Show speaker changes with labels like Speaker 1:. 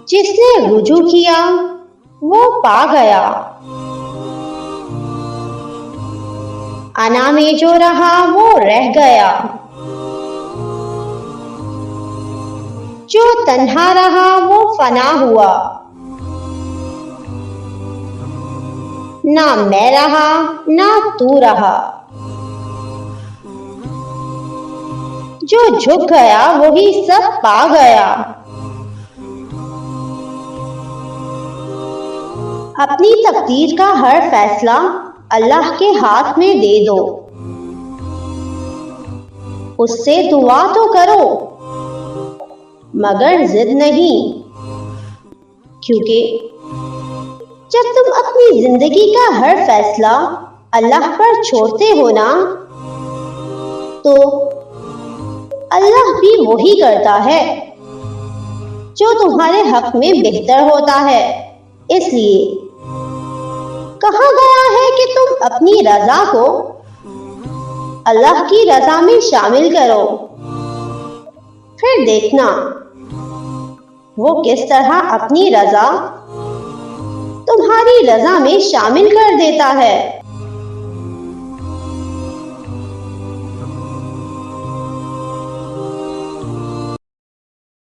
Speaker 1: جس نے رجوع کیا وہ پا گیا، انا میں جو رہا وہ رہ گیا، جو تنہا رہا وہ فنا ہوا، نہ میں رہا نہ تو رہا، جو جھک گیا وہی سب پا گیا۔ اپنی تقدیر کا ہر فیصلہ اللہ کے ہاتھ میں دے دو، اس سے دعا تو کرو مگر ضد نہیں، کیونکہ جب تم اپنی زندگی کا ہر فیصلہ اللہ پر چھوڑتے ہو نا تو اللہ بھی وہی کرتا ہے جو تمہارے حق میں بہتر ہوتا ہے۔ اس لیے کہا گیا ہے کہ تم اپنی رضا کو اللہ کی رضا میں شامل کرو، پھر دیکھنا وہ کس طرح اپنی رضا تمہاری رضا میں شامل کر دیتا ہے۔